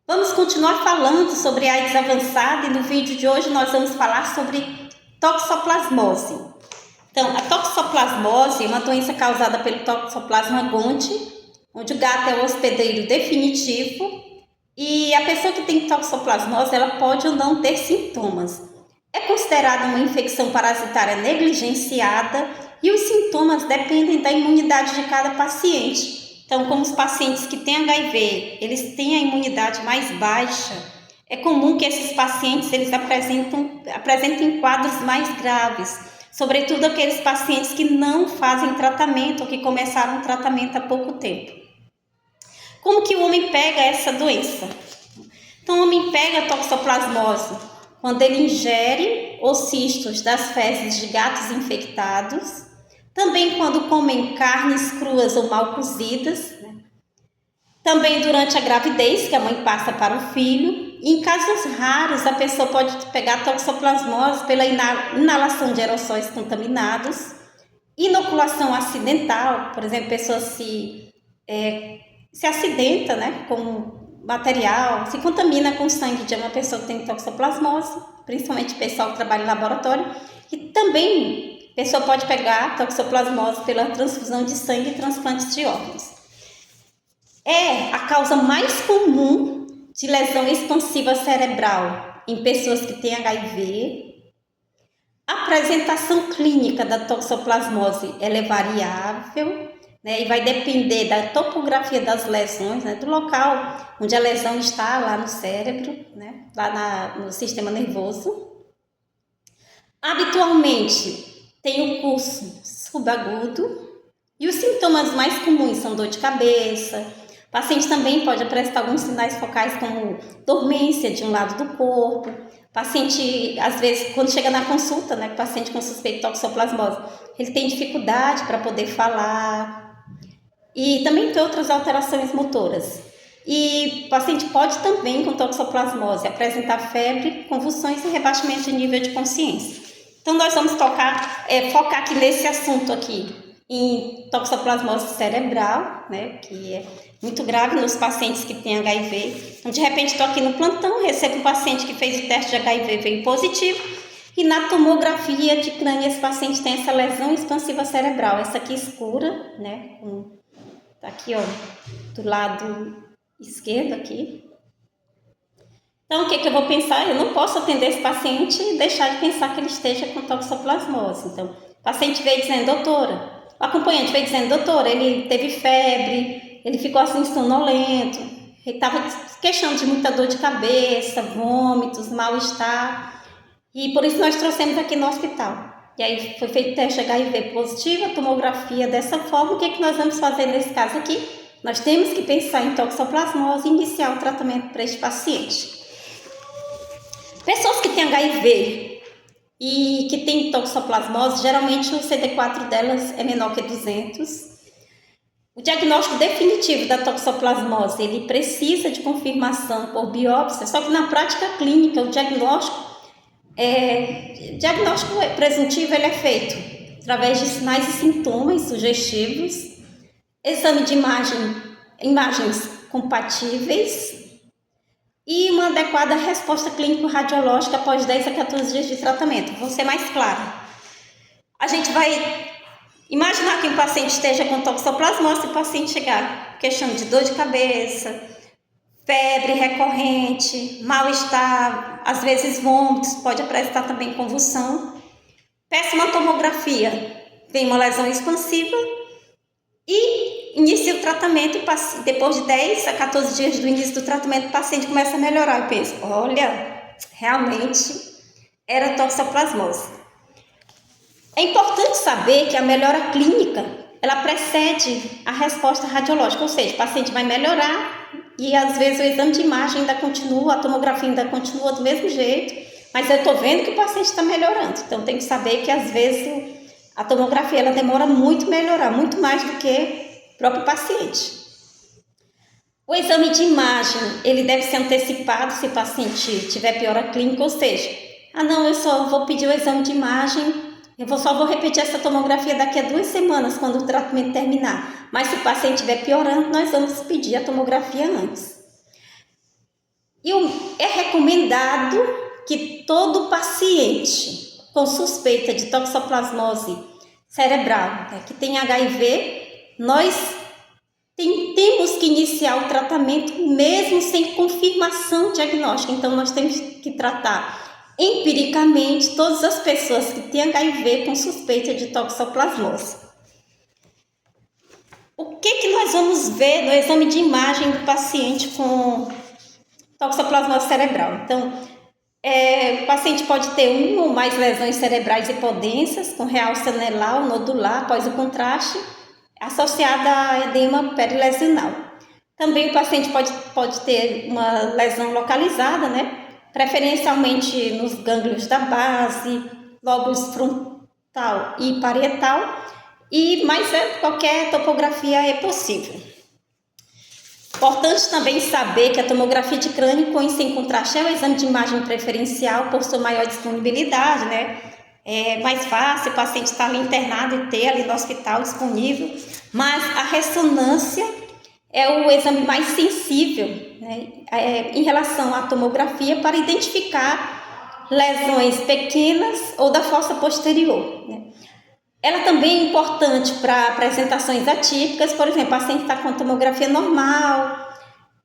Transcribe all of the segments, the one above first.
Vamos continuar falando sobre AIDS avançada e no vídeo de hoje nós vamos falar sobre toxoplasmose. Então, a toxoplasmose é uma doença causada pelo Toxoplasma gondii, onde o gato é o hospedeiro definitivo e a pessoa que tem toxoplasmose ela pode ou não ter sintomas. É considerada uma infecção parasitária negligenciada e os sintomas dependem da imunidade de cada paciente. Então, como os pacientes que têm HIV, eles têm a imunidade mais baixa, é comum que esses pacientes eles apresentem quadros mais graves, sobretudo aqueles pacientes que não fazem tratamento ou que começaram o tratamento há pouco tempo. Como que o homem pega essa doença? Então, o homem pega a toxoplasmose quando ele ingere os cistos das fezes de gatos infectados, também quando comem carnes cruas ou mal cozidas, também durante a gravidez, que a mãe passa para o filho. E em casos raros, a pessoa pode pegar toxoplasmose pela inalação de aerossóis contaminados, inoculação acidental, por exemplo, a pessoa se acidenta com material, se contamina com sangue de uma pessoa que tem toxoplasmose, principalmente pessoal que trabalha em laboratório, e também a pessoa pode pegar toxoplasmose pela transfusão de sangue e transplantes de órgãos. É a causa mais comum de lesão expansiva cerebral em pessoas que têm HIV. A apresentação clínica da toxoplasmose ela é variável, e vai depender da topografia das lesões, do local onde a lesão está lá no cérebro, lá no sistema nervoso. Habitualmente tem o curso subagudo e os sintomas mais comuns são dor de cabeça. O paciente também pode apresentar alguns sinais focais como dormência de um lado do corpo. O paciente, às vezes, quando chega na consulta, o paciente com suspeito de toxoplasmose, ele tem dificuldade para poder falar e também tem outras alterações motoras. E o paciente pode também, com toxoplasmose, apresentar febre, convulsões e rebaixamento de nível de consciência. Então, nós vamos focar aqui nesse assunto aqui, em toxoplasmose cerebral, que é muito grave nos pacientes que têm HIV. Então, de repente, estou aqui no plantão, recebo um paciente que fez o teste de HIV, veio positivo, e na tomografia de crânio, esse paciente tem essa lesão expansiva cerebral, essa aqui escura, tá aqui, do lado esquerdo aqui. Então, o que eu vou pensar? Eu não posso atender esse paciente e deixar de pensar que ele esteja com toxoplasmose. Então, o paciente veio dizendo, doutora, o acompanhante veio dizendo, doutora, ele teve febre, ele ficou assim sonolento, ele estava queixando de muita dor de cabeça, vômitos, mal-estar, e por isso nós trouxemos aqui no hospital. E aí foi feito teste HIV positivo, a tomografia dessa forma. O que nós vamos fazer nesse caso aqui? Nós temos que pensar em toxoplasmose e iniciar o tratamento para este paciente. Pessoas que têm HIV e que têm toxoplasmose, geralmente o CD4 delas é menor que 200. O diagnóstico definitivo da toxoplasmose, ele precisa de confirmação por biópsia, só que na prática clínica o diagnóstico presuntivo ele é feito através de sinais e sintomas sugestivos, exame de imagens compatíveis e uma adequada resposta clínico-radiológica após 10 a 14 dias de tratamento. Vou ser mais claro. A gente vai imaginar que o paciente esteja com toxoplasmose e o paciente chegar queixando de dor de cabeça, febre recorrente, mal-estar, às vezes vômitos, pode apresentar também convulsão. Peça uma tomografia, tem uma lesão expansiva e inicia o tratamento. Depois de 10 a 14 dias do início do tratamento, o paciente começa a melhorar. Eu penso, olha, realmente era toxoplasmose. É importante saber que a melhora clínica, ela precede a resposta radiológica, ou seja, o paciente vai melhorar e às vezes o exame de imagem ainda continua, a tomografia ainda continua do mesmo jeito, mas eu estou vendo que o paciente está melhorando. Então tem que saber que às vezes a tomografia ela demora muito a melhorar, muito mais do que o próprio paciente. O exame de imagem, ele deve ser antecipado se o paciente tiver piora clínica, ou seja, eu só vou pedir o exame de imagem, só vou repetir essa tomografia daqui a 2 semanas, quando o tratamento terminar. Mas se o paciente estiver piorando, nós vamos pedir a tomografia antes. é recomendado que todo paciente com suspeita de toxoplasmose cerebral, né, que tem HIV, nós temos que iniciar o tratamento mesmo sem confirmação diagnóstica. Então, nós temos que tratar empiricamente todas as pessoas que têm HIV com suspeita de toxoplasmose. O que nós vamos ver no exame de imagem do paciente com toxoplasmose cerebral? Então, o paciente pode ter uma ou mais lesões cerebrais hipodensas com realce anelar ou nodular após o contraste, associada a edema perilesional. Também o paciente pode ter uma lesão localizada, né? Preferencialmente nos gânglios da base, lóbulos frontal e parietal, mas qualquer topografia é possível. Importante também saber que a tomografia de crânio com e sem contraste é o exame de imagem preferencial por sua maior disponibilidade, né? É mais fácil o paciente estar ali internado e ter ali no hospital disponível, mas a ressonância é o exame mais sensível, né, em relação à tomografia para identificar lesões pequenas ou da fossa posterior, né. Ela também é importante para apresentações atípicas, por exemplo, o paciente está com tomografia normal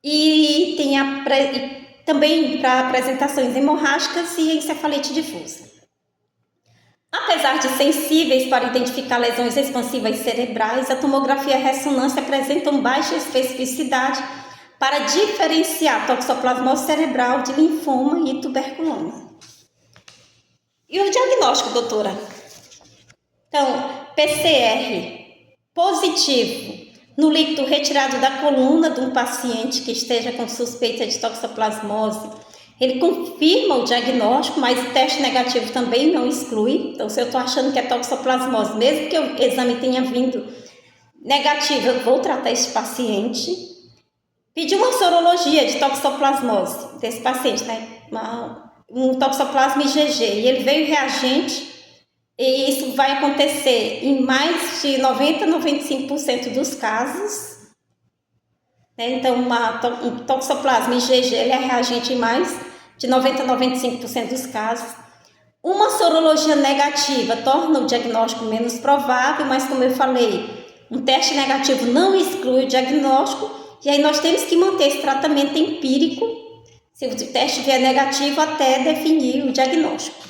e também para apresentações hemorrágicas e encefalite difusa. Apesar de sensíveis para identificar lesões expansivas cerebrais, a tomografia e a ressonância apresentam baixa especificidade para diferenciar toxoplasmose cerebral de linfoma e tuberculoma. E o diagnóstico, doutora? Então, PCR positivo no líquido retirado da coluna de um paciente que esteja com suspeita de toxoplasmose, ele confirma o diagnóstico, mas o teste negativo também não exclui. Então, se eu estou achando que é toxoplasmose, mesmo que o exame tenha vindo negativo, eu vou tratar esse paciente. Pedir uma sorologia de toxoplasmose desse paciente, né? Um toxoplasma IgG, e ele veio reagente, e isso vai acontecer em mais de 90% a 95% dos casos. Então, um toxoplasma IgG ele é reagente em mais de 90% a 95% dos casos. Uma sorologia negativa torna o diagnóstico menos provável, mas como eu falei, um teste negativo não exclui o diagnóstico, e aí nós temos que manter esse tratamento empírico, se o teste vier negativo, até definir o diagnóstico.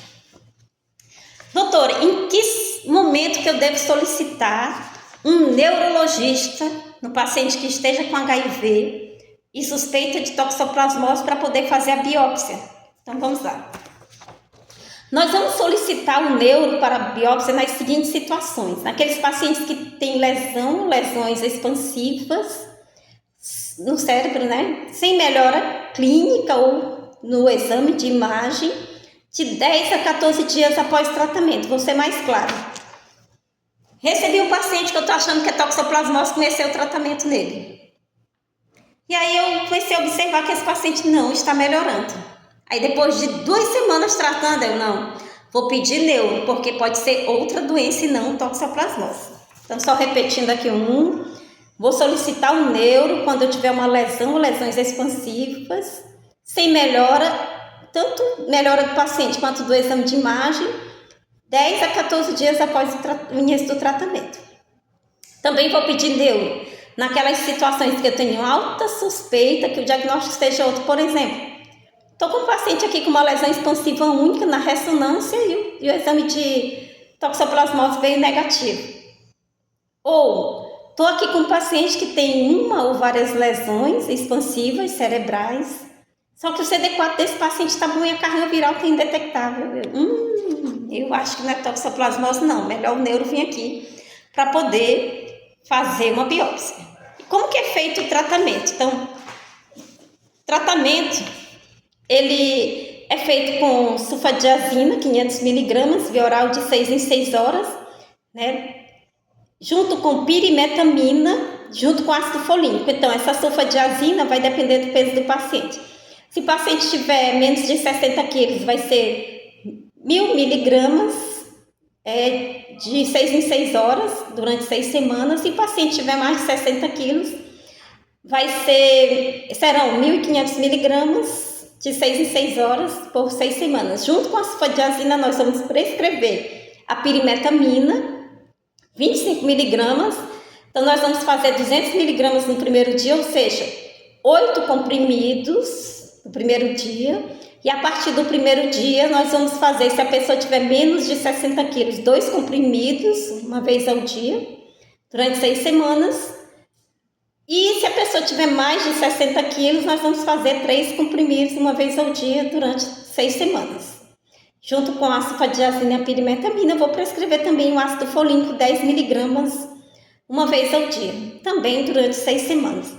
Doutora, em que momento que eu devo solicitar um neurologista no paciente que esteja com HIV e suspeita de toxoplasmose para poder fazer a biópsia? Então vamos lá. Nós vamos solicitar o neuro para a biópsia nas seguintes situações: naqueles pacientes que têm lesões expansivas no cérebro, né, sem melhora clínica ou no exame de imagem, de 10 a 14 dias após o tratamento. Vou ser mais claro. Recebi um paciente que eu estou achando que é toxoplasmose, comecei o tratamento nele. E aí eu comecei a observar que esse paciente não está melhorando. Aí depois de 2 semanas tratando, eu não, vou pedir neuro, porque pode ser outra doença e não toxoplasmose. Então, só repetindo aqui vou solicitar um neuro quando eu tiver uma lesão ou lesões expansivas, sem melhora, tanto melhora do paciente quanto do exame de imagem, 10 a 14 dias após o início do tratamento. Também vou pedir neuro naquelas situações que eu tenho alta suspeita que o diagnóstico esteja outro. Por exemplo, estou com um paciente aqui com uma lesão expansiva única na ressonância e o exame de toxoplasmose veio negativo. Ou estou aqui com um paciente que tem uma ou várias lesões expansivas cerebrais, só que o CD4 desse paciente está bom e a carga viral está indetectável. Eu acho que não é toxoplasmose, não. Melhor o neuro vir aqui para poder fazer uma biópsia. E como que é feito o tratamento? Então, tratamento, ele é feito com sulfadiazina, 500 mg, via oral de 6 em 6 horas, né? Junto com pirimetamina, junto com ácido folínico. Então, essa sulfadiazina vai depender do peso do paciente. Se o paciente tiver menos de 60 quilos, vai ser 1000 miligramas de 6 em 6 horas, durante 6 semanas. Se o paciente tiver mais de 60 quilos, serão 1.500 miligramas de 6 em 6 horas por 6 semanas. Junto com a sulfadiazina, nós vamos prescrever a pirimetamina, 25 miligramas. Então, nós vamos fazer 200 miligramas no primeiro dia, ou seja, 8 comprimidos no primeiro dia. E a partir do primeiro dia, nós vamos fazer, se a pessoa tiver menos de 60 quilos, 2 comprimidos, uma vez ao dia, durante 6 semanas. E se a pessoa tiver mais de 60 quilos, nós vamos fazer 3 comprimidos, uma vez ao dia, durante 6 semanas. Junto com a sulfadiazina e a pirimetamina, eu vou prescrever também o ácido folínico, 10 miligramas, uma vez ao dia, também durante 6 semanas.